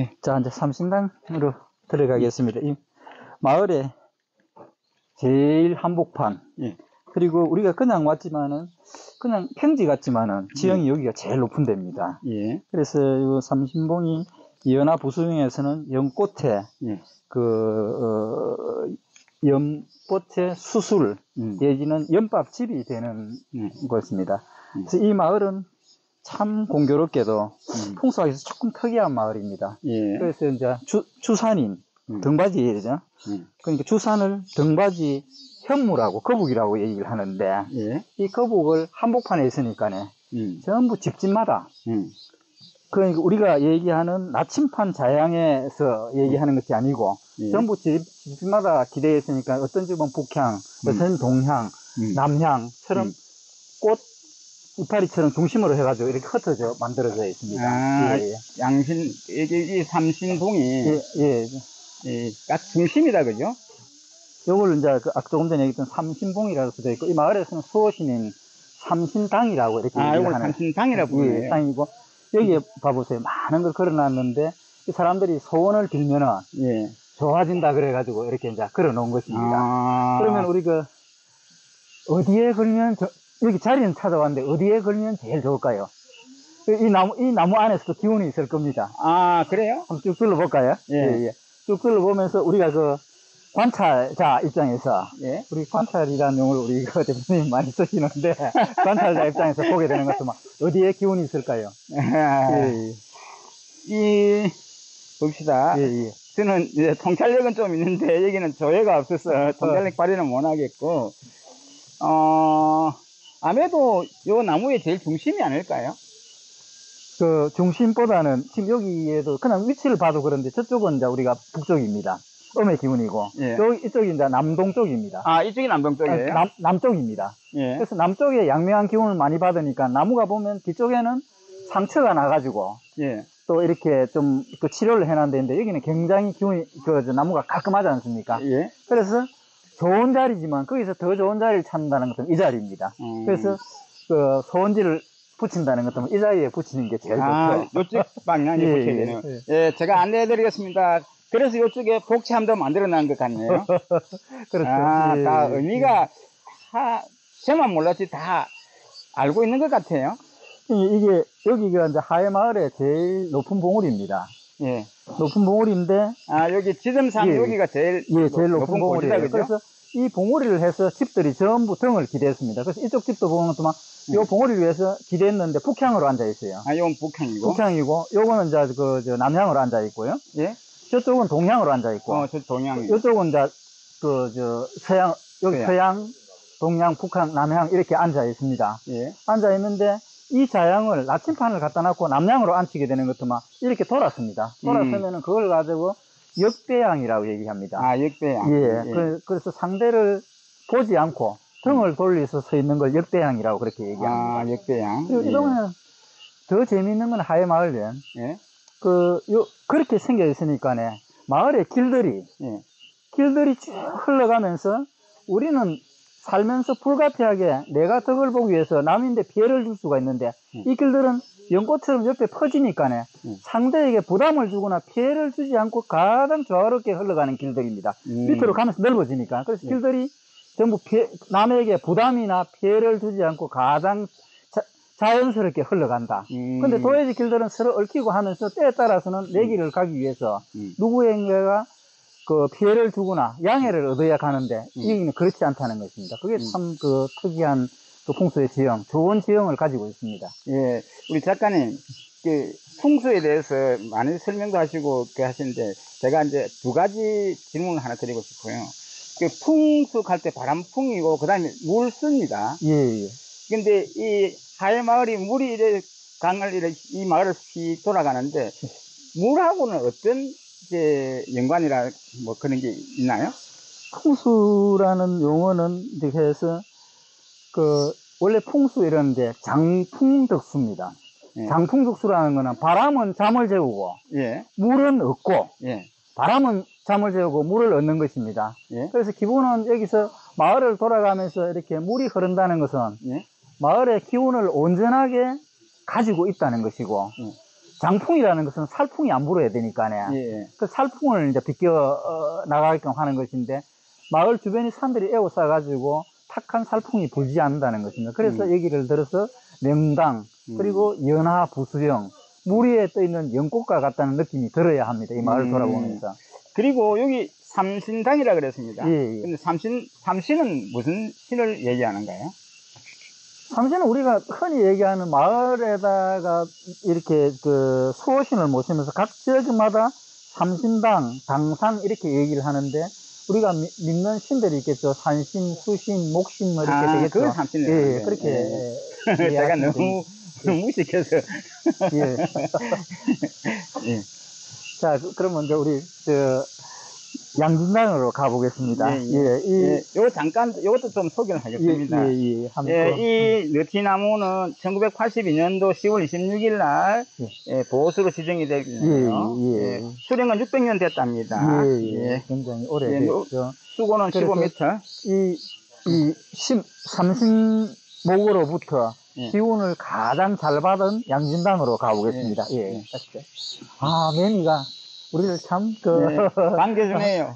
예. 자, 이제 삼신당으로 들어가겠습니다. 이 마을의 제일 한복판. 예. 그리고 우리가 그냥 왔지만은, 그냥 평지 같지만은, 지형이 여기가 제일 높은 데입니다. 예. 그래서 이 삼신봉이 이연화 부수경에서는 연꽃에, 예. 연꽃의 수술, 내지는 연밥집이 되는 곳입니다. 그래서 이 마을은 참 공교롭게도 풍수학에서 조금 특이한 마을입니다. 예. 그래서 이제 주산인, 등받이죠. 그러니까 주산을 등받이 현무라고, 거북이라고 얘기를 하는데, 예. 이 거북을 한복판에 있으니까네, 전부 집집마다, 그러니까 우리가 얘기하는 나침판 자양에서 얘기하는 것이 아니고, 예. 전부 집집마다 기대해 있으니까 어떤 집은 북향, 어떤 동향, 남향처럼 꽃 이파리처럼 중심으로 해가지고 이렇게 흩어져 만들어져 있습니다. 아, 예, 예. 양신, 이 삼신봉이, 예, 예. 딱 중심이다, 그죠? 요걸 이제 조금 전에 얘기했던 삼신봉이라고 써져 있고, 이 마을에서는 수호신인 삼신당이라고 이렇게 얘기를 이걸 하는. 삼신당이라 부르네요. 예, 당이고, 여기에 봐보세요. 많은 걸 걸어놨는데, 이 사람들이 소원을 빌면은, 예. 좋아진다 그래가지고 이렇게 이제 걸어 놓은 것입니다. 아. 그러면 우리가, 어디에 걸면, 여기 자리는 찾아왔는데, 어디에 걸면 제일 좋을까요? 이 나무 안에서도 기운이 있을 겁니다. 아, 그래요? 한번 쭉 둘러볼까요? 예. 예, 예. 쭉 둘러보면서 우리가 그, 관찰자 입장에서, 예. 우리 관찰이라는 용어를 우리 그 대표님 많이 쓰시는데, 관찰자 입장에서 보게 되는 것은 막, 어디에 기운이 있을까요? 예, 봅시다. 예, 예. 저는 이제 통찰력은 좀 있는데, 여기는 조회가 없어서 통찰력 발휘는 못 하겠고, 아무래도 요 나무의 제일 중심이 아닐까요? 그 중심보다는 지금 여기에도 그냥 위치를 봐도 그런데 저쪽은 이제 우리가 북쪽입니다. 음의 기운이고, 예. 이쪽이 이제 남동 쪽입니다. 아, 이쪽이 남동 쪽이에요? 남쪽입니다. 예. 그래서 남쪽에 양묘한 기운을 많이 받으니까 나무가 보면 뒤쪽에는 상처가 나가지고, 예. 또 이렇게 좀 그 치료를 해놨는데 여기는 굉장히 기운이, 나무가 깔끔하지 않습니까? 예. 그래서 좋은 자리지만 거기서 더 좋은 자리를 찾는다는 것은 이 자리입니다. 그래서 그 소원지를 붙인다는 것은 이 자리에 붙이는 게 제일 좋죠. 이쪽 방향에 예, 붙여야 되네요. 예, 제가 안내해 드리겠습니다. 그래서 이쪽에 복지함도 만들어 놓은 것 같네요. 그렇죠. 다 의미가 저만 몰랐지 다 알고 있는 것 같아요. 이게 여기가 이제 하회마을의 제일 높은 봉우리입니다. 예. 높은 봉우리인데, 여기 지점상 여기가 제일 제일 높은 봉우리다, 봉우리예요. 그죠? 그래서 이 봉우리를 해서 집들이 전부 등을 기대했습니다. 그래서 이쪽 집도 보면 또 막, 요 봉우리를 위해서 기대했는데 북향으로 앉아 있어요. 이건 북향이고. 북향이고, 요거는 이제 남향으로 앉아 있고요. 예. 저쪽은 동향으로 앉아 있고. 저 동향. 요쪽은 이제 서양, 여기 서양, 동양, 북향, 남향 이렇게 앉아 있습니다. 예. 앉아 있는데, 이 자양을 나침판을 갖다 놨고 남양으로 앉히게 되는 것도 막 이렇게 돌았습니다. 돌았으면은 그걸 가지고 역배양이라고 얘기합니다. 역배양. 예. 그래서 상대를 보지 않고 등을 돌려서 서 있는 걸 역배양이라고 그렇게 얘기합니다. 역배양. 그리고 이러면 더 재미있는 건 하회마을은 예. 그렇게 생겨 있으니까네 마을의 길들이 쭉 흘러가면서 우리는 살면서 불가피하게 내가 덕을 보기 위해서 남인데 피해를 줄 수가 있는데 이 길들은 연꽃처럼 옆에 퍼지니까네 상대에게 부담을 주거나 피해를 주지 않고 가장 조화롭게 흘러가는 길들입니다. 밑으로 가면서 넓어지니까. 그래서 길들이 전부 남에게 부담이나 피해를 주지 않고 가장 자연스럽게 흘러간다. 근데 도예지 길들은 서로 얽히고 하면서 때에 따라서는 내 길을 가기 위해서 누구에게가 그 피해를 주거나 양해를 얻어야 가는데 여기는 그렇지 않다는 것입니다. 그게 참 그 특이한 그 풍수의 지형, 좋은 지형을 가지고 있습니다. 예, 우리 작가님 그 풍수에 대해서 많이 설명도 하시고 하시는데 제가 이제 두 가지 질문을 하나 드리고 싶어요. 그 풍수할 때 바람풍이고 그다음에 물습니다. 예. 근데 이 하회마을이 물이 강을 이 마을을 휘 돌아가는데 물하고는 어떤 연관이라 뭐 그런 게 있나요? 풍수라는 용어는 이렇게 해서 원래 풍수 이러는데 장풍덕수입니다. 장풍덕수라는 거는 바람은 잠을 재우고 물은 얻고 바람은 잠을 재우고 물을 얻는 것입니다. 그래서 기본은 여기서 마을을 돌아가면서 이렇게 물이 흐른다는 것은 마을의 기운을 온전하게 가지고 있다는 것이고 장풍이라는 것은 살풍이 안 불어야 되니까네. 예. 그 살풍을 이제 비껴 나가게끔 하는 것인데, 마을 주변이 산들이 에워싸가지고 탁한 살풍이 불지 않는다는 것입니다. 그래서 얘기를 들어서 명당, 그리고 연화 부수형, 물 위에 떠 있는 연꽃과 같다는 느낌이 들어야 합니다. 이 마을 돌아보면서. 그리고 여기 삼신당이라 그랬습니다. 예, 예. 근데 삼신은 무슨 신을 얘기하는가요? 삼신은 우리가 흔히 얘기하는 마을에다가 이렇게 그 수호신을 모시면서 각 지역마다 삼신당, 당산 이렇게 얘기를 하는데, 우리가 믿는 신들이 있겠죠. 산신, 수신, 목신 뭐 이렇게 되겠죠. 그걸 삼신이라고. 예, 그렇게 제가 너무 무식해서. 예. 예. 자, 그러면 이제 우리 양진당으로 가보겠습니다. 요 잠깐 요것도 좀 소개를 하겠습니다. 이 느티나무는 1982년도 10월 26일 날 보수로 지정이 되고요. 수령은 600년 됐답니다. 굉장히 오래됐죠. 수고는 15m. 이 삼신목으로부터 기운을 가장 잘 받은 양진당으로 가보겠습니다. 아, 매미가 우리를 참, 반겨주네요.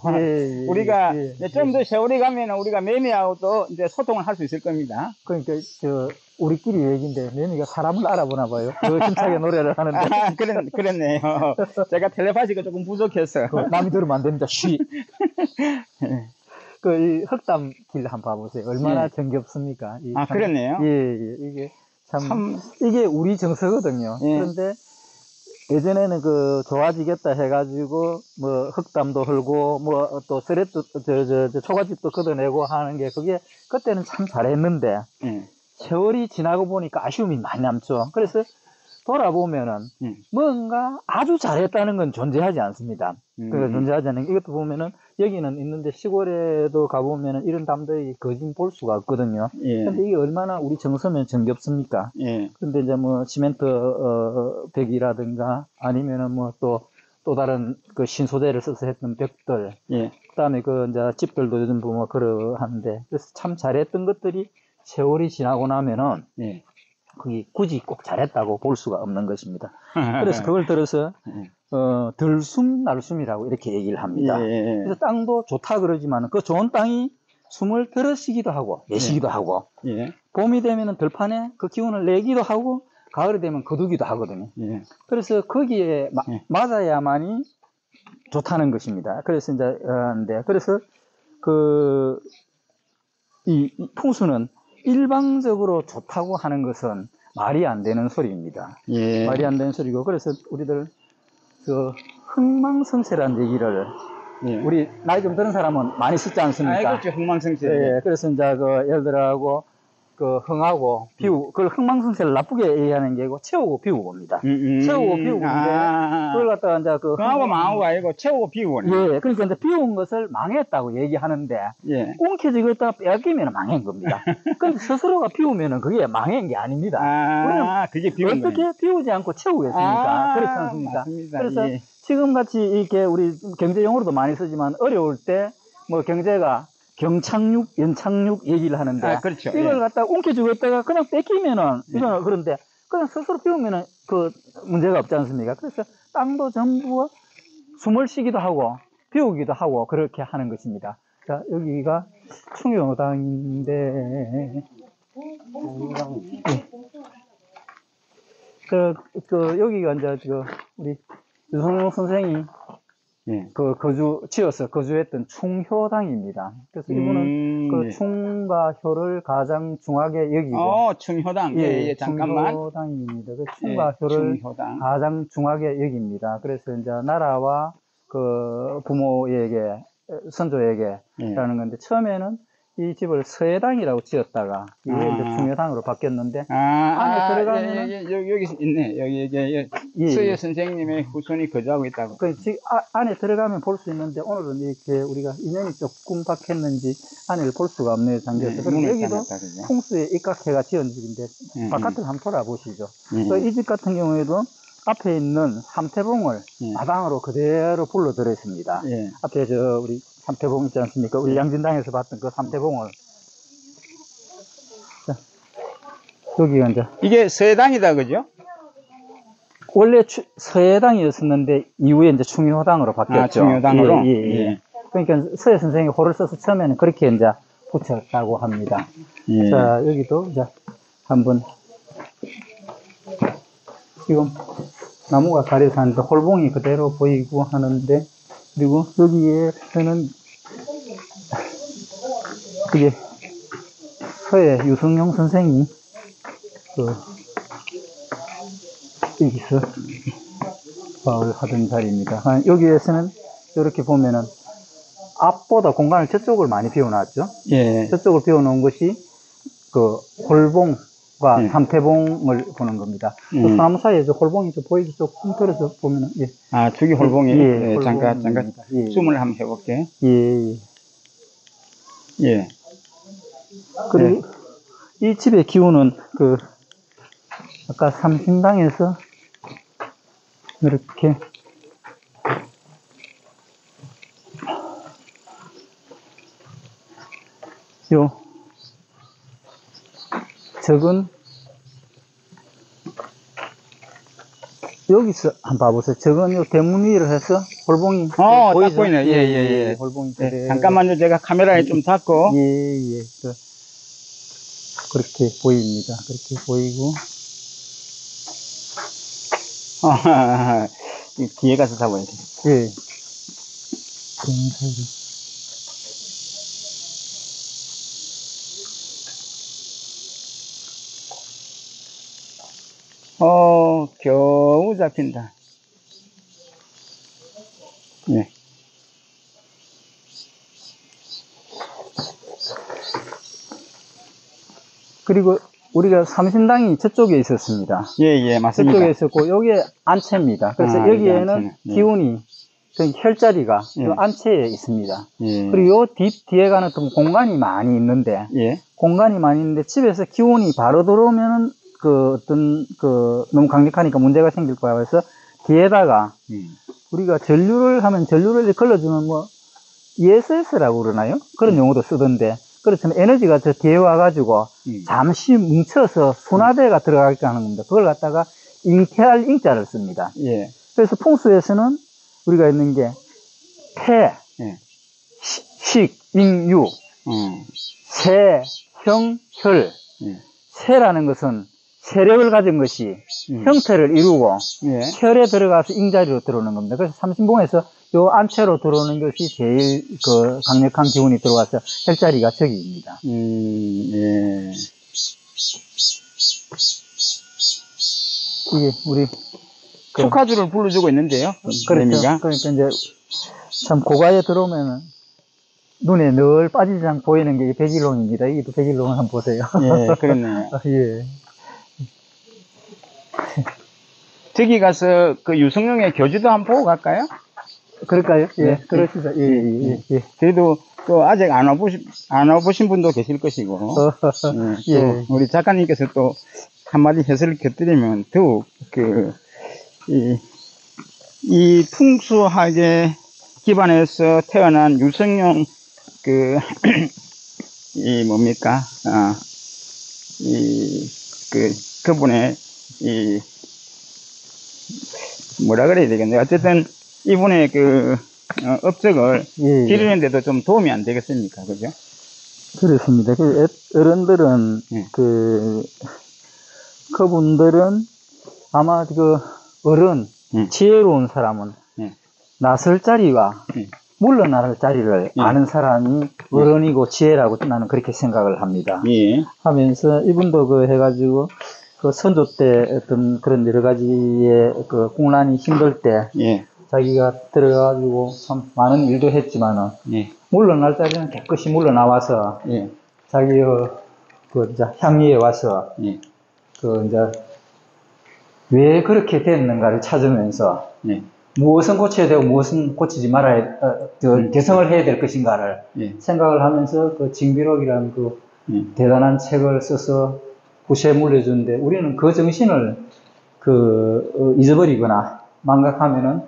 우리가 좀 더 세월이 가면 우리가 매미하고도 이제 소통을 할 수 있을 겁니다. 그러니까, 우리끼리 얘기인데 매미가 사람을 알아보나 봐요. 힘차게 노래를 하는데. 그랬네요. 제가 텔레파시가 조금 부족해서. 남이 들으면 안 됩니다. 쉬. 이 흑담길 한번 봐보세요. 얼마나 정겹습니까? 그렇네요. 이게 참, 이게 우리 정서거든요. 그런데, 예전에는 좋아지겠다 해가지고, 흑담도 흘고, 또 쓰레도, 초가집도 걷어내고 하는 게, 그때는 참 잘했는데, 세월이 지나고 보니까 아쉬움이 많이 남죠. 그래서 돌아보면은, 뭔가 아주 잘했다는 건 존재하지 않습니다. 존재하지 않는 게, 이것도 보면은, 여기는 있는데 시골에도 가보면은 이런 담들이 거진 볼 수가 없거든요. 근데 이게 얼마나 우리 정서면 정겹습니까? 근데 이제 시멘트, 벽이라든가 아니면은 또 다른 신소재를 써서 했던 벽들. 그 다음에 이제 집들도 요즘 보면 그러한데. 그래서 참 잘했던 것들이 세월이 지나고 나면은, 그게 굳이 꼭 잘했다고 볼 수가 없는 것입니다. 그래서 그걸 들어서, 들숨, 날숨이라고 이렇게 얘기를 합니다. 그래서 땅도 좋다 그러지만 그 좋은 땅이 숨을 들으시기도 하고, 내쉬기도 하고, 봄이 되면은 들판에 그 기운을 내기도 하고, 가을이 되면 거두기도 하거든요. 그래서 거기에 맞아야만이 좋다는 것입니다. 그래서 이제, 그래서 이 풍수는 일방적으로 좋다고 하는 것은 말이 안 되는 소리입니다. 말이 안 되는 소리고, 그래서 우리들 흥망성쇠라는 얘기를 우리 나이 좀 드는 사람은 많이 쓰지 않습니까? 그렇죠. 흥망성쇠. 그래서 이제 예를 들어하고 흥하고 비우고, 그걸 흥망성쇠를 나쁘게 얘기하는 게 아니고 채우고 비우고 봅니다. 채우고 비우고 인데 그걸 갖다가 이제 흥하고 망하고 아니고 채우고 비우고. 그러니까 이제 비운 것을 망했다고 얘기하는데 꽁켜지고 있다가 빼앗기면 망한 겁니다. 근데 스스로가 비우면은 그게 망한 게 아닙니다. 우리는 그게 비운 어떻게 거예요. 비우지 않고 채우겠습니까? 그렇지 않습니까? 맞습니다. 그래서 지금같이 이렇게 우리 경제용어로도 많이 쓰지만 어려울 때 경제가 경착륙, 연착륙 얘기를 하는데 그렇죠. 이걸 갖다가 옮겨주고 있다가 그냥 뺏기면은 이거는 그런데 그냥 스스로 비우면은 문제가 없지 않습니까? 그래서 땅도 전부 숨을 쉬기도 하고 비우기도 하고 그렇게 하는 것입니다. 자, 여기가 충효당인데 여기가 이제 우리 유성룡 선생이 거주했던 충효당입니다. 그래서 이분은 충과 효를 가장 중하게 여기고. 충효당. 잠깐만. 충효당입니다. 충과 효를 가장 중하게 여깁니다. 그래서 이제 나라와 부모에게, 선조에게 라는 건데, 처음에는 이 집을 서해당이라고 지었다가 이게 이제 충효당으로 바뀌었는데 안에 들어가면 여기 있네. 여기 서해 선생님의 후손이 거주하고 있다고. 지금 안에 들어가면 볼 수 있는데 오늘은 이렇게 우리가 인연이 조금 박혔는지 안을 볼 수가 없네요. 잠겨서. 그런데 여기도 풍수에 입각해가 지은 집인데 바깥을 한번 돌아보시죠. 이 집 같은 경우에도 앞에 있는 삼태봉을 마당으로 그대로 불러들였습니다. 앞에 우리 삼태봉 있지 않습니까? 우리 양진당에서 봤던 그 삼태봉을. 자, 여기가 이제. 이게 서해당이다, 그죠? 원래 서해당이었었는데 이후에 이제 충효당으로 바뀌었죠. 아, 충효당으로? 예, 예, 예. 그러니까 서해 선생이 호를 써서 처음에는 그렇게 이제 붙였다고 합니다. 예. 자, 여기도 이제 한번 지금 나무가 가려서 하는데 홀봉이 그대로 보이고 하는데, 그리고 여기에서는 그게 서해 유승용 선생이 여기서 과을 하던 자리입니다. 여기에서는 이렇게 보면은 앞보다 공간을 저쪽을 많이 비워놨죠. 예. 저쪽을 비워놓은 것이 그 홀봉과 예. 삼태봉을 보는 겁니다. 그 나무 사이에 저 홀봉이 저 보이기 조금 떨어져 보면은, 예. 아, 저기 홀봉이. 예, 예, 잠깐 홀봉입니다. 예. 줌을 한번 해볼게. 예. 예. 그리고 이 집의 기운은 아까 삼신당에서 이렇게 적은 여기서 한번 봐보세요. 적은 요 대문 위를 해서 홀봉이 딱 보이죠? 보이네. 예, 예, 예. 홀봉이 예. 잠깐만요. 제가 카메라에 좀 잡고. 예. 그렇게 보입니다. 그렇게 보이고. 뒤에 가서 잡아야 돼. 예. 겨우 잡힌다. 네. 그리고 우리가 삼신당이 저쪽에 있었습니다. 예, 맞습니다. 저쪽에 있었고, 여기에 안채입니다. 그래서 여기에는 안채는, 예. 기운이, 혈자리가 예. 요 안채에 있습니다. 예. 그리고 요 뒤에 가는 또 공간이 많이 있는데, 예. 공간이 많이 있는데, 집에서 기운이 바로 들어오면은, 너무 강력하니까 문제가 생길 거야. 그래서 뒤에다가, 우리가 전류를 하면 전류를 걸러주는 ESS라고 그러나요? 그런 용어도 쓰던데, 그렇지만 에너지가 저 뒤에 와가지고, 잠시 뭉쳐서 순화대가 들어가게 하는 겁니다. 그걸 갖다가 잉태할 잉자를 씁니다. 예. 그래서 풍수에서는 우리가 있는 게 태, 예. 식, 잉, 유, 세, 형, 혈. 예. 세라는 것은 세력을 가진 것이 형태를 이루고 예. 혈에 들어가서 잉자리로 들어오는 겁니다. 그래서 삼신봉에서 요 안채로 들어오는 것이 제일 강력한 기운이 들어와서 혈자리가 저기입니다. 예. 이게 우리 축하주를 불러주고 있는데요. 그렇죠. 그러니까 이제 참 고가에 들어오면은 눈에 늘 빠지지 않고 보이는 게 백일홍입니다. 이게 또 백일홍을 한번 보세요. 예, 그렇네요. 예. 저기 가서 그 유성룡의 교주도 한번 보고 갈까요? 그럴까요? 예, 네. 그러시죠. 예. 그래도 또 아직 안 와보신 분도 계실 것이고, 예. 또 우리 작가님께서 또 한마디 해설을 곁들이면 더욱 이 풍수학에 기반해서 태어난 유성룡 그분의 뭐라 그래야 되겠네요. 어쨌든 이분의 업적을 예. 기르는데도 좀 도움이 안 되겠습니까? 그죠? 그렇습니다. 어른들은, 예. 그분들은 아마 어른, 지혜로운 사람은 나설 자리와 물러나를 자리를 아는 사람이 어른이고 지혜라고 나는 그렇게 생각을 합니다. 예. 하면서 이분도 해가지고 선조 때 어떤 그런 여러 가지의 공란이 힘들 때 예. 자기가 들어가지고 참 많은 일도 했지만은 예. 물러날 자리는 깨끗이 물러나와서 예. 자기의 이제 향리에 와서 예. 이제 왜 그렇게 됐는가를 찾으면서 예. 무엇은 고쳐야 되고 무엇은 고치지 말아야 개성을 해야 될 것인가를 생각을 하면서 징비록이라는 대단한 책을 써서 구시에 물려주는데 우리는 그 정신을 잊어버리거나 망각하면은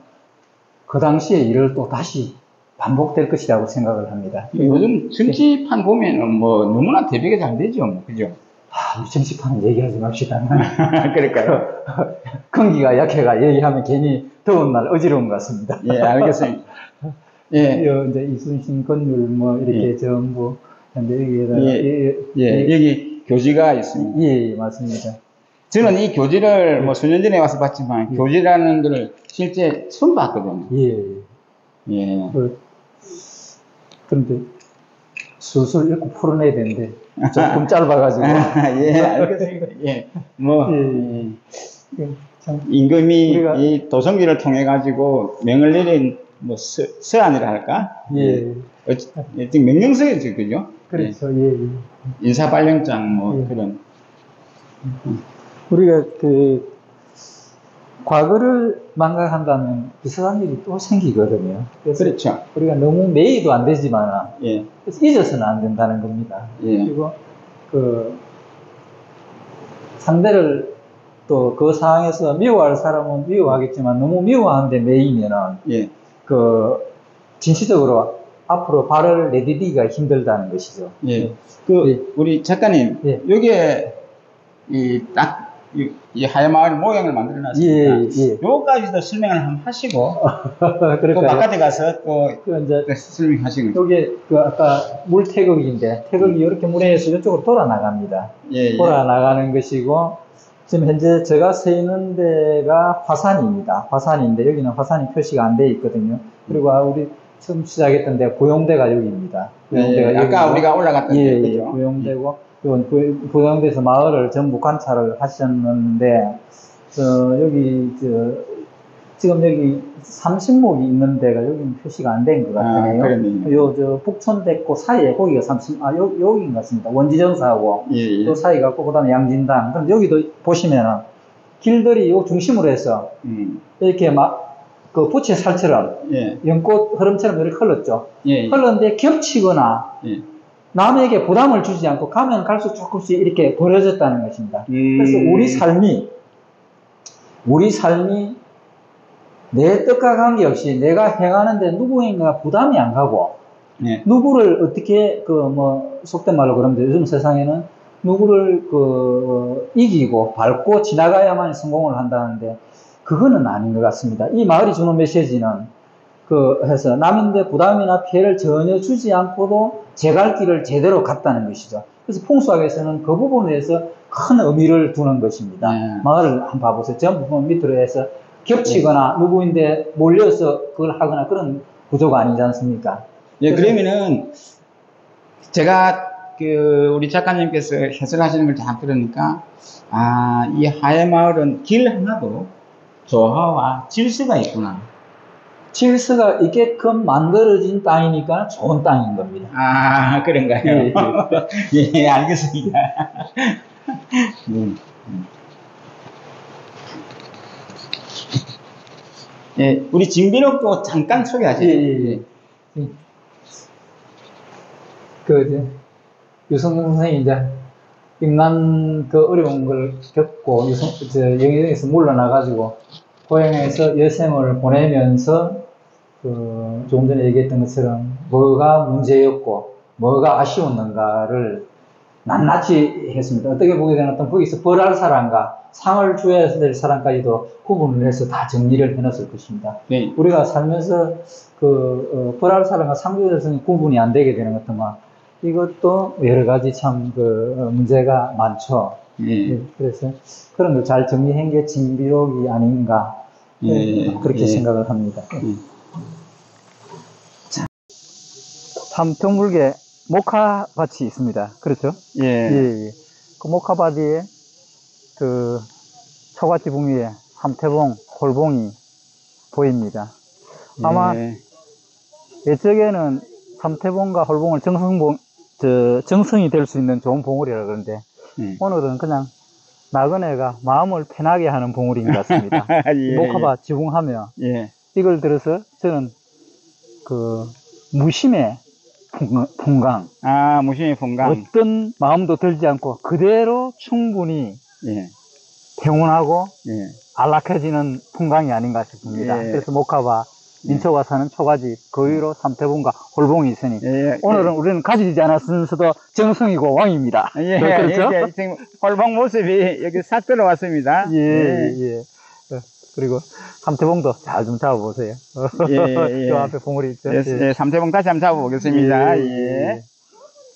그 당시의 일을 또 다시 반복될 것이라고 생각을 합니다. 요즘 정치판 보면은 너무나 대비가 잘 되죠, 그죠? 우리 정치판은 얘기하지 맙시다. 그럴까요? 건기가 약해가 얘기하면 괜히 더운 날 어지러운 것 같습니다. 예, 알겠습니다. 예. 이제 이순신 건율 뭐 이렇게 예. 전부 근데 여기에다가 예, 여기 교지가 있습니다. 예, 맞습니다. 저는 이 교지를 뭐 수년 전에 와서 봤지만 교지라는 걸 실제 처음 봤거든요. 예. 예. 그런데 술술 읽고 풀어내야 되는데 조금 짧아가지고. 예, 알겠습니다. 예. 뭐, 참 임금이 우리가- 이 도성기를 통해 가지고 명을 내린 뭐 서한이라 할까? 예. 어쨌든 명령서겠죠, 그죠? 그렇죠. 예. 인사발령장 뭐 예. 그런. 우리가 그 과거를 망각한다면 비슷한 일이 또 생기거든요. 그래서 그렇죠. 우리가 너무 매이도 안 되지만 예. 그래서 잊어서는 안 된다는 겁니다. 예. 그리고 그 상대를 또 그 상황에서 미워할 사람은 미워하겠지만 너무 미워하는데 매이면은 예. 그 진취적으로 앞으로 발을 내디디기가 힘들다는 것이죠. 예. 그 예. 우리 작가님, 예. 여기에 이 하얀마을 모양을 만들어 놨으니까 예. 요까지도 설명을 한번 하시고 또 그러니까 바깥에 가서 또 그 이제 설명하시고. 요게 그 아까 물 태극인데 태극이 이렇게 물에 의해서 이쪽으로 돌아 나갑니다. 예. 돌아 나가는 것이고 지금 현재 제가 서 있는 데가 화산입니다. 화산인데 여기는 화산이 표시가 안 돼 있거든요. 그리고 우리 처음 시작했던 데 고용대가 여기입니다. 고용대가 예. 아까 우리가 올라갔던 데, 예, 그죠? 고용대고 고용대에서 마을을 전부 관찰을 하셨는데 여기 지금 여기 30목이 있는 데가 여기는 표시가 안 된 것 같네요. 그러네요. 북촌대고 사이에 거기가 여기인 것 같습니다. 원지정사하고 예. 요 사이가 그 다음에 양진당. 그럼 여기도 보시면은 길들이 요 중심으로 해서 이렇게 그 부채 살처럼 예. 연꽃 흐름처럼 이렇게 흘렀죠. 예. 흘렀는데 겹치거나 예. 남에게 부담을 주지 않고 가면 갈수록 조금씩 이렇게 벌어졌다는 것입니다. 그래서 우리 삶이 내 뜻과 관계없이 내가 행하는데 누구인가 부담이 안 가고 예. 누구를 어떻게 속된 말로 그러면 요즘 세상에는 누구를 이기고 밟고 지나가야만 성공을 한다는데 그거는 아닌 것 같습니다. 이 마을이 주는 메시지는 해서 남인데 부담이나 피해를 전혀 주지 않고도 제 갈 길을 제대로 갔다는 것이죠. 그래서 풍수학에서는 그 부분에 대해서 큰 의미를 두는 것입니다. 마을을 한번 봐보세요. 전부 밑으로 해서 겹치거나 누구인데 몰려서 그걸 하거나 그런 구조가 아니지 않습니까? 예, 그러면은 제가 우리 작가님께서 해설하시는 걸 잘 들으니까 이 하회마을은 길 하나도 조화와 질서가 있구나. 질서가 있게끔 만들어진 땅이니까 좋은 땅인 겁니다. 그런가요? 예, 알겠습니다. 예, 우리 진비록도 잠깐 소개하시죠. 예. 유성룡 선생이 이제 임난 어려운 걸 겪고 영해에서 물러나가지고 고향에서 여생을 보내면서 조금 전에 얘기했던 것처럼 뭐가 문제였고 뭐가 아쉬웠는가를 낱낱이 했습니다. 어떻게 보게 되면 거기서 벌할 사람과 상을 줘야 될 사람까지도 구분을 해서 다 정리를 해놨을 것입니다. 네. 우리가 살면서 벌할 사람과 상 줘야 될 사람이 구분이 안 되게 되는 것도 이것도 여러 가지 참 문제가 많죠. 예. 그래서 그런 걸 잘 정리한 게 진비록이 아닌가 그렇게 생각을 합니다. 삼평물계 목화밭이 있습니다. 그렇죠? 예. 그 목화밭에 초가지붕 위에 삼태봉, 홀봉이 보입니다. 아마 예적에는 삼태봉과 홀봉을 정성이 될 수 있는 좋은 봉우리라 그러는데 오늘은 그냥 나그네가 마음을 편하게 하는 봉우리인 것 같습니다. 목화밭 지붕하면 이걸 들어서 저는 무심의 풍강. 무심의 풍강. 어떤 마음도 들지 않고 그대로 충분히 평온하고 안락해지는 풍광이 아닌가 싶습니다. 그래서 목화밭 민초가 사는 초가지, 그 위로 삼태봉과 홀봉이 있으니, 예, 오늘은 우리는 가지지 않았으면서도 정성이고 왕입니다. 예, 그렇죠? 예, 지금 홀봉 모습이 여기 싹 들어왔습니다. 예. 그리고 삼태봉도 잘 좀 잡아보세요. 예. 저 앞에 봉우리 있죠? 예, 삼태봉 다시 한번 잡아보겠습니다. 예.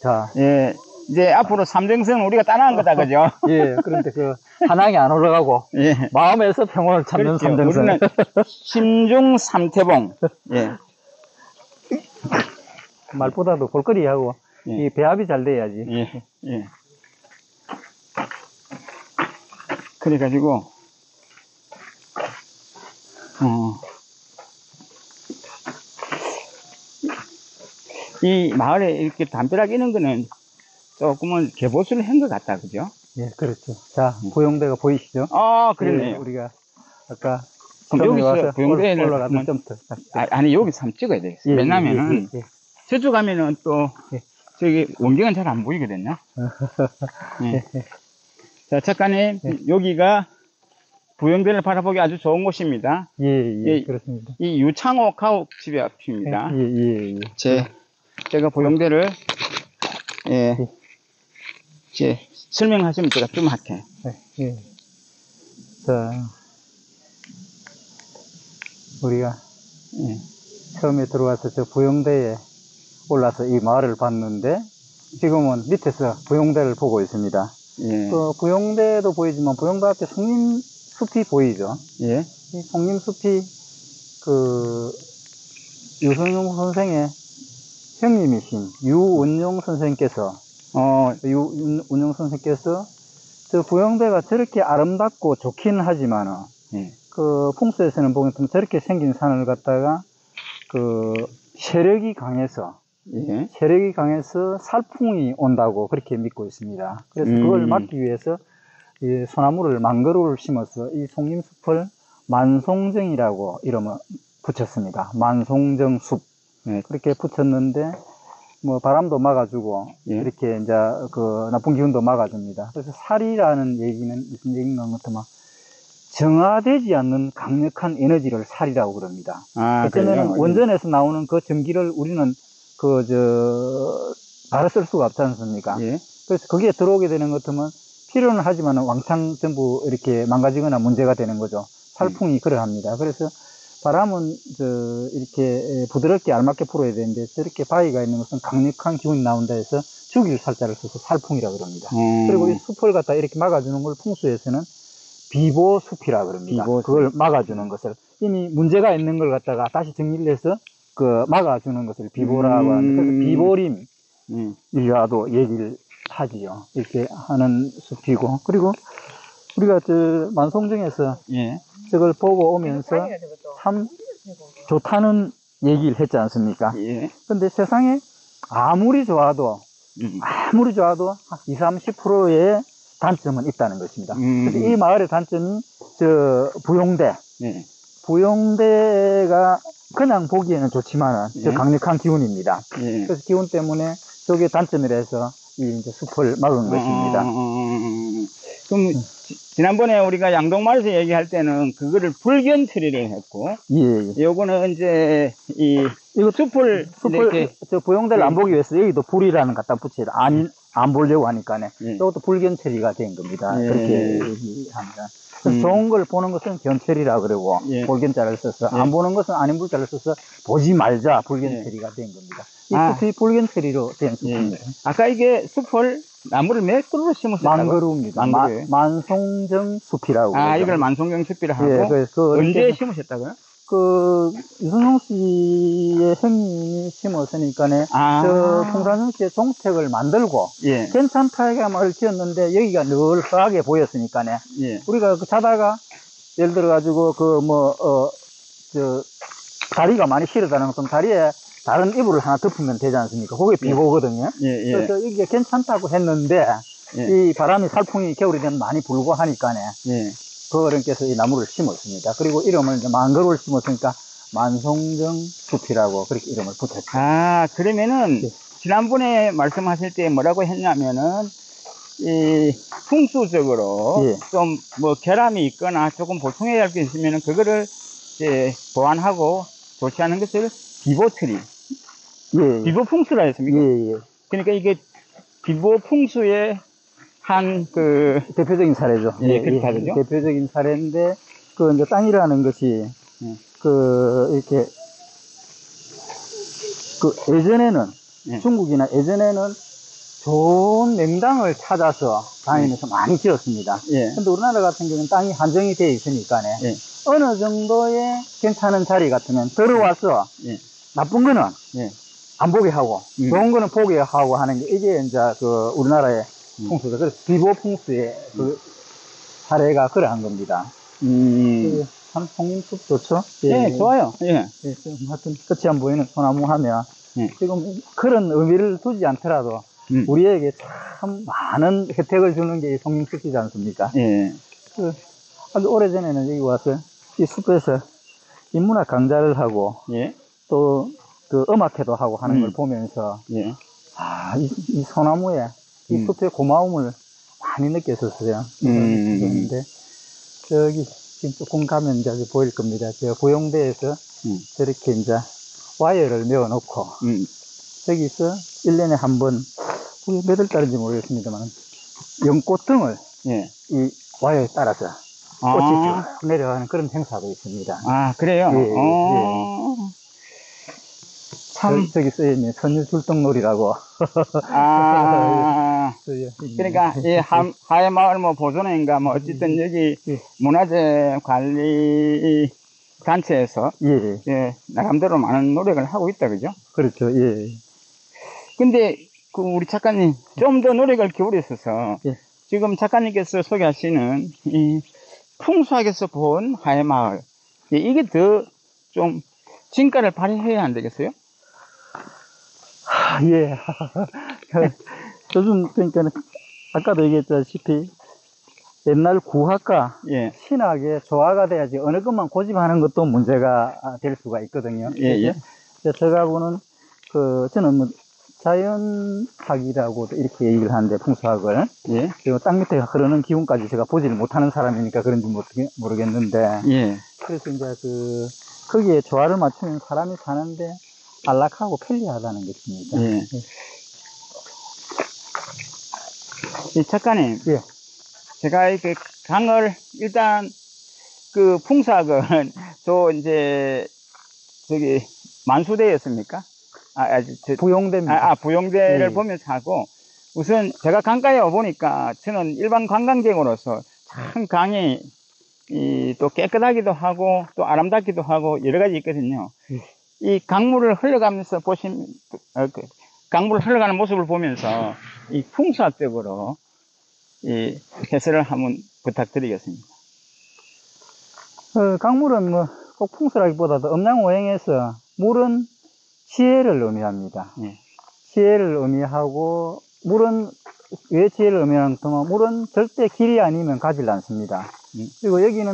자, 예. 이제 앞으로 삼정성은 우리가 따라한 거다, 그죠? 예. 그런데 그 한항이 안 올라가고 예. 마음에서 평온을 찾는 그렇죠. 삼정성. 우리는 심중 삼태봉. 예. 말보다도 볼거리하고 예. 이 배합이 잘 돼야지. 예. 그래가지고, 이 마을에 이렇게 담벼락 이런 거는 조금은 개보수를 한 것 같다, 그죠? 예, 그렇죠. 자, 부용대가 보이시죠? 아, 예, 그러네요. 우리가 아까 그럼 처음에 여기서 와서 부용대를 올라가던 한번- 점부터. 아니, 여기서 한번 찍어야 되겠어. 예, 왜냐면은, 예. 저쪽 가면은 또, 예. 저기, 원경은 잘 안 보이거든요. 예. 자, 작가님, 여기가 부영대를 바라보기 아주 좋은 곳입니다. 예. 그렇습니다. 이 유창호 가옥집의 앞입니다. 예. 제가 부영대를, 설명하시면 제가 좀 할게요. 예. 자, 우리가 처음에 들어와서 저 부영대에 올라서 이 마을을 봤는데, 지금은 밑에서 부영대를 보고 있습니다. 예. 그 부영대도 보이지만 부영대 앞에 송림숲이 보이죠. 예. 이 송림숲이 그 유선용 선생의 형님이신 유은용 선생께서 유은용 선생께서 저 부영대가 저렇게 아름답고 좋긴 하지만은 그 풍수에서는 보면 저렇게 생긴 산을 갖다가 그 세력이 강해서 살풍이 온다고 그렇게 믿고 있습니다. 그래서 그걸 막기 위해서 이 소나무를 망그루를 심어서 이 송림숲을 만송정이라고 이름을 붙였습니다. 만송정숲. 그렇게 붙였는데 뭐 바람도 막아주고 이렇게 이제 그 나쁜 기운도 막아줍니다. 그래서 살이라는 얘기는 무슨 얘기인가 하면 정화되지 않는 강력한 에너지를 살이라고 그럽니다. 그러면 원전에서 나오는 그 전기를 우리는 바로 쓸 수가 없지 않습니까? 그래서 거기에 들어오게 되는 것 같으면 필요는 하지만 왕창 전부 이렇게 망가지거나 문제가 되는 거죠. 살풍이 그러합니다. 그래서 바람은 이렇게 부드럽게 알맞게 불어야 되는데 저렇게 바위가 있는 것은 강력한 기운이 나온다 해서 죽일 살자를 써서 살풍이라고 그럽니다. 그리고 이 숲을 갖다 이렇게 막아주는 걸 풍수에서는 비보숲이라고 그럽니다. 그걸 막아주는 것을 이미 문제가 있는 걸 갖다가 다시 정리를 해서 그 막아주는 것을 비보라고 하는데 그래서 비보림이라도 얘기를 하지요. 이렇게 하는 숲이고 그리고 우리가 만송정에서 저걸 보고 오면서 참 좋다는 얘기를 했지 않습니까? 근데 세상에 아무리 좋아도 20, 30%의 단점은 있다는 것입니다. 그래서 이 마을의 단점이 부용대가 그냥 보기에는 좋지만 저 강력한 기운입니다. 그래서 기운 때문에 저게 단점이라 해서 이 숲을 막은 것입니다. 그럼 지난번에 우리가 양동마을에서 얘기할 때는 그거를 불견 처리를 했고, 요거는 이제 이거 숲을 이렇게 저 부용대를 안 보기 위해서 여기도 불이라는 갖다 붙여야 안 보려고 하니까네. 이것도 불견 처리가 된 겁니다. 그렇게 얘기합니다. 좋은 걸 보는 것은 견처리라 그러고 불견자를 써서 안 보는 것은 아닌 불자를 써서 보지 말자 불견 처리가 된 겁니다. 이 숲이 불견 처리로 된 숲입니다. 아까 이게 숲을 나무를 몇 그루로 심으셨다고요? 만그루입니다. 만송정 숲이라고. 이걸 만송정 숲이라 하고 언제 심으셨다고요? 유선홍 씨의 형님이 심었으니까네, 풍산용 씨의 종택을 만들고, 괜찮다게 말을 지었는데, 여기가 늘 허하게 보였으니까네, 우리가 자다가, 예를 들어가지고, 다리가 많이 시르다는 것은 다리에 다른 이불을 하나 덮으면 되지 않습니까? 그게 비보거든요. 그래서 이게 괜찮다고 했는데, 이 바람이 살풍이 겨울이 되면 많이 불고 하니까네, 어른께서 이 나무를 심었습니다. 그리고 이름을 이제 만그루를 심었으니까 만송정 숲이라고 그렇게 이름을 붙였죠. 그러면은 지난번에 말씀하실 때 뭐라고 했냐면은 이 풍수적으로 좀 뭐 결함이 있거나 조금 보충해야 할 게 있으면은 그거를 이제 보완하고 좋지 않은 것을 비보 트리, 예. 비보 풍수라 했습니까? 예, 예. 그러니까 이게 비보 풍수의 한 대표적인 사례죠. 예, 그렇게 하죠. 대표적인 사례인데, 이제 땅이라는 것이, 이렇게, 예전에는, 예. 중국이나 예전에는 좋은 명당을 찾아서 다니면서 많이 지었습니다. 예. 근데 우리나라 같은 경우는 땅이 한정이 되어 있으니까, 예. 어느 정도의 괜찮은 자리 같으면 들어와서, 예. 나쁜 거는 예. 안 보게 하고, 좋은 거는 보게 하고 하는 게, 이게 이제 우리나라의 풍수죠. 그래서 비보 풍수의 사례가 그러한 겁니다. 참 송림숲 좋죠? 예, 좋아요. 예. 하여튼 끝이 안 보이는 소나무 하면, 지금 그런 의미를 두지 않더라도, 우리에게 참 많은 혜택을 주는 게 이 송림숲이지 않습니까? 예. 아주 오래전에는 여기 와서 이 숲에서 인문학 강좌를 하고, 예. 또 음악회도 하고 하는 걸 보면서, 예. 이 소나무에, 이 숲의 고마움을 많이 느꼈었어요. 그런데, 저기, 지금 조금 가면 이제 보일 겁니다. 저 고용대에서 저렇게 이제 와이어를 메어 놓고, 저기서 1년에 한 번, 그게 몇 월달인지 모르겠습니다만, 연꽃등을 이 와이어에 따라서 꽃이 쭉 내려가는 그런 행사도 있습니다. 아, 그래요? 예. 참. 저기 써있네. 선율출동놀이라고. 그러니까, 이 하회마을 뭐 보존회인가 뭐 어쨌든 여기 문화재 관리 단체에서 예, 나름대로 많은 노력을 하고 있다, 그죠? 그렇죠, 예. 근데, 우리 작가님, 좀 더 노력을 기울였어서, 지금 작가님께서 소개하시는 이 풍수학에서 본 하회마을, 이게 더 좀 진가를 발휘해야 안 되겠어요? 예. 요즘, 그러니까, 아까도 얘기했다시피, 옛날 구학과 신학의 조화가 돼야지 어느 것만 고집하는 것도 문제가 될 수가 있거든요. 예. 제가 보는, 저는 뭐, 자연학이라고도 이렇게 얘기를 하는데, 풍수학을. 그리고 땅 밑에 흐르는 기운까지 제가 보지를 못하는 사람이니까 그런지 모르겠는데. 그래서 이제 거기에 조화를 맞추면 사람이 사는데 안락하고 편리하다는 것입니다. 이 작가님. 제가 이렇게 강을, 일단, 풍수학은, 저기, 만수대였습니까? 부용대입니다. 부용대를 보면서 하고, 우선 제가 강가에 와보니까, 저는 일반 관광객으로서 참 강이, 또 깨끗하기도 하고, 또 아름답기도 하고, 여러 가지 있거든요. 이 강물을 흘러가면서 강물을 흘러가는 모습을 보면서, 이 풍수학적으로, 해설을 한번 부탁드리겠습니다. 강물은 뭐 꼭 풍수라기보다도 음양오행에서 물은 지혜를 의미합니다. 지혜를 의미하고, 물은 왜 지혜를 의미하는 건 물은 절대 길이 아니면 가질 않습니다. 그리고 여기는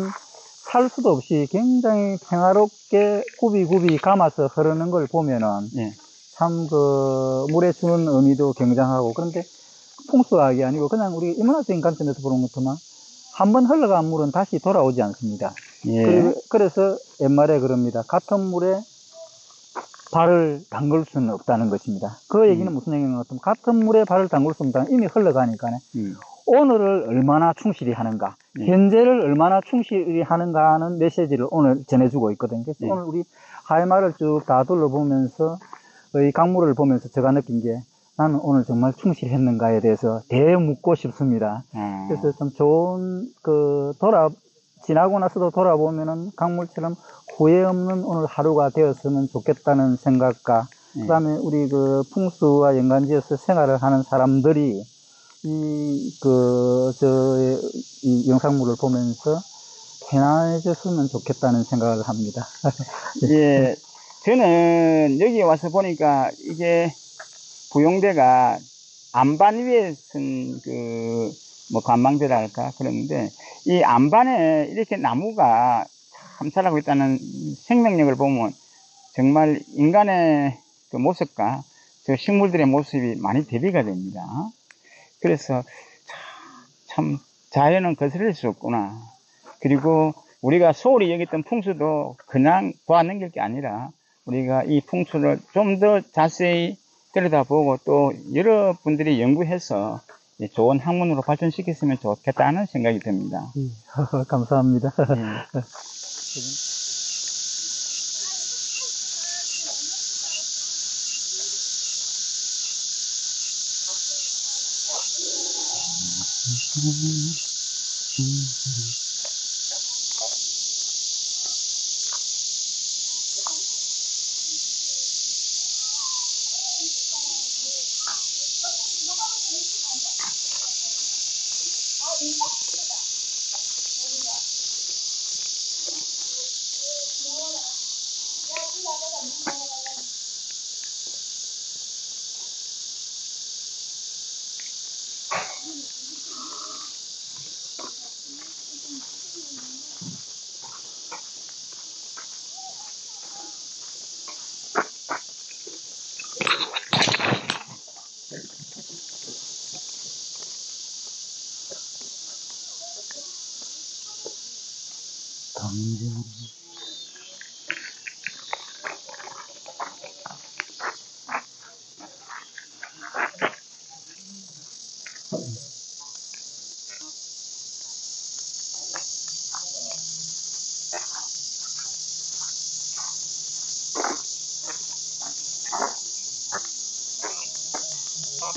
살 수도 없이 굉장히 평화롭게 굽이 감아서 흐르는 걸 보면은 참 물에 주는 의미도 굉장하고, 그런데 풍수학이 아니고 그냥 우리 인문학적인 관점에서 보는 것처럼 한 번 흘러간 물은 다시 돌아오지 않습니다. 그래서 옛말에 그럽니다. 같은 물에 발을 담글 수는 없다는 것입니다. 그 얘기는 무슨 얘기냐면 같은 물에 발을 담글 수 없다는, 이미 흘러가니까 오늘을 얼마나 충실히 하는가, 현재를 얼마나 충실히 하는가 하는 메시지를 오늘 전해주고 있거든요. 그래서 오늘 우리 하회마을을 쭉 다 둘러보면서 이 강물을 보면서 제가 느낀 게, 나는 오늘 정말 충실했는가에 대해서 되묻고 싶습니다. 그래서 좀 좋은, 지나고 나서도 돌아보면은 강물처럼 후회 없는 오늘 하루가 되었으면 좋겠다는 생각과, 그 다음에 우리 풍수와 연관지어서 생활을 하는 사람들이 이 영상물을 보면서 편안해졌으면 좋겠다는 생각을 합니다. 예. 저는 여기 와서 보니까 이게 부용대가 안반 위에 쓴 관망대랄까 그러는데, 이 안반에 이렇게 나무가 참 자라고 있다는 생명력을 보면 정말 인간의 모습과 저 식물들의 모습이 많이 대비가 됩니다. 그래서 참 자연은 거스를 수 없구나. 그리고 우리가 소홀히 여겼던 풍수도 그냥 보아 넘길 게 아니라 우리가 이 풍수를 좀 더 자세히 들여다보고 또 여러분들이 연구해서 좋은 학문으로 발전시켰으면 좋겠다는 생각이 듭니다. 감사합니다. 예.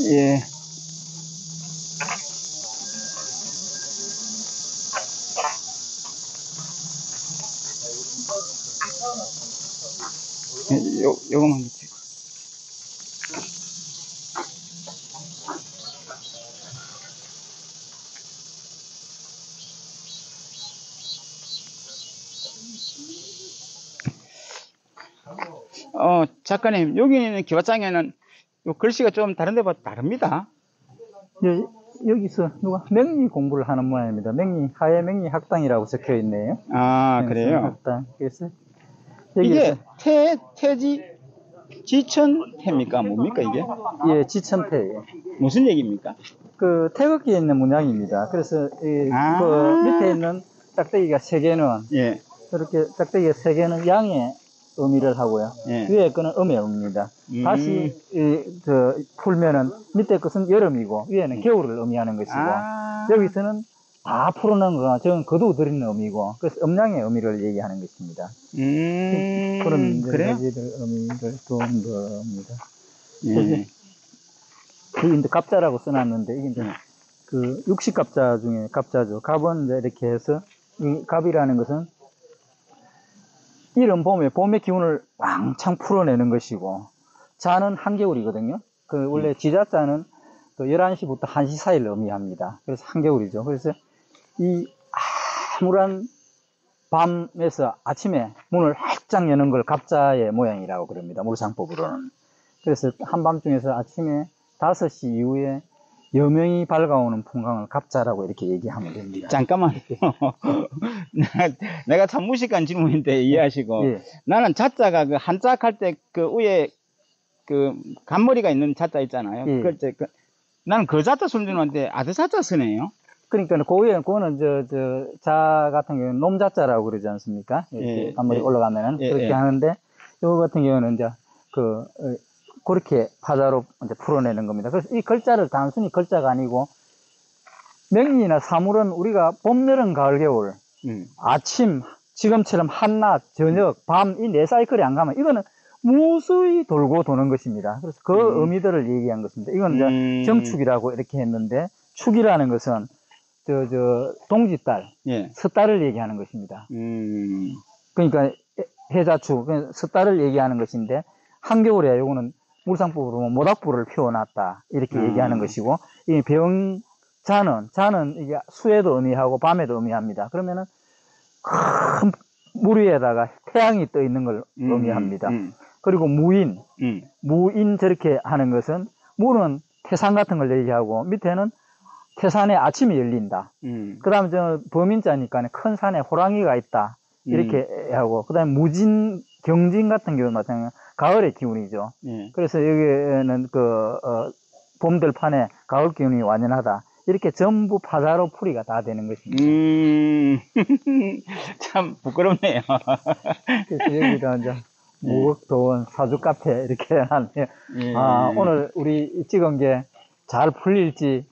예. 요거만 넣지. 작가님, 여기는 기와장에는 요 글씨가 좀 다른 데보다 다릅니다. 여기서 누가 명리 공부를 하는 모양입니다. 하회 명리 학당이라고 적혀 있네요. 아, 그래요? 학당. 그래서 이게 태지 지천태입니까? 뭡니까 이게? 예, 지천태. 무슨 얘기입니까? 그 태극기에 있는 문양입니다. 그래서 그 밑에 있는 짝대기가 3개는 예. 그렇게 짝대기가 3개는 양의 의미를 하고요. 예. 위에 거는 음의 의미입니다. 다시 풀면은 밑에 것은 여름이고 위에는 겨울을 의미하는 것이고 여기서는 다 풀어놓은 거가 저건 거두어드리는 의미고 그래서 음양의 의미를 얘기하는 것입니다. 그런 그래요? 의미를 두은 겁니다. 예. 여기 이제 갑자라고 써놨는데 이게 이제 그 육식갑자 중에 갑자죠. 갑은 이제 이렇게 해서 이 갑이라는 것은 이른 봄의 기운을 왕창 풀어내는 것이고, 자는 한겨울이거든요. 그, 원래 지자자는 그 11시부터 1시 사이를 의미합니다. 그래서 한겨울이죠. 그래서 이 암울한 밤에서 아침에 문을 활짝 여는 걸 갑자의 모양이라고 그럽니다. 물상법으로는. 그래서 한밤중에서 아침에 5시 이후에 여명이 밝아오는 풍광을 갑자라고 이렇게 얘기하면 됩니다. 잠깐만요. 내가 참 무식한 질문인데 이해하시고. 예. 나는 자자가 그 한짝할 때 그 위에 그 간머리가 있는 자자 있잖아요. 예. 나는 그 자자 쓰는 줄 알았는데 아들 자자 쓰네요. 그러니까 그거는 자 같은 경우는 놈자자라고 그러지 않습니까? 이렇게 간머리 올라가면은 그렇게 하는데 요거 같은 경우는 이제 그렇게 파자로 이제 풀어내는 겁니다. 그래서 이 글자를 단순히 글자가 아니고 명리나 사물은 우리가 봄, 여름, 가을, 겨울 아침, 지금처럼 한낮, 저녁, 밤 이 4사이클이 안 가면 이거는 무수히 돌고 도는 것입니다. 그래서 그 의미들을 얘기한 것입니다. 이건 이제 정축이라고 이렇게 했는데 축이라는 것은 동짓달, 섣달을 얘기하는 것입니다. 그러니까 해자축, 섣달을 얘기하는 것인데 한겨울에 요거는 물상법으로 보면 모닥불을 피워놨다 이렇게 얘기하는 것이고 이 병자는 이게 수에도 의미하고 밤에도 의미합니다. 그러면은 큰 물 위에다가 태양이 떠 있는 걸 의미합니다. 그리고 무인 저렇게 하는 것은 물은 태산 같은 걸 얘기하고 밑에는 태산에 아침이 열린다. 그 다음에 범인자니까 큰 산에 호랑이가 있다 이렇게 하고 그 다음에 무진 경진 같은 경우는 마찬가지로 가을의 기운이죠. 그래서 여기에는 봄들판에 가을 기운이 완연하다. 이렇게 전부 파자로 풀이가 다 되는 것입니다. 참 부끄럽네요. 그래서 여기다 이제 무곡도원 사주 카페 이렇게 하네요. 오늘 우리 찍은 게 잘 풀릴지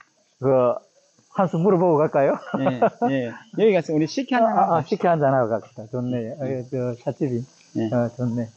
한 수 물어보고 갈까요? 여기 가서 우리 식혜 한잔 하고 식혜 한잔 하고 갑시다. 좋네. 찻집이. 좋네.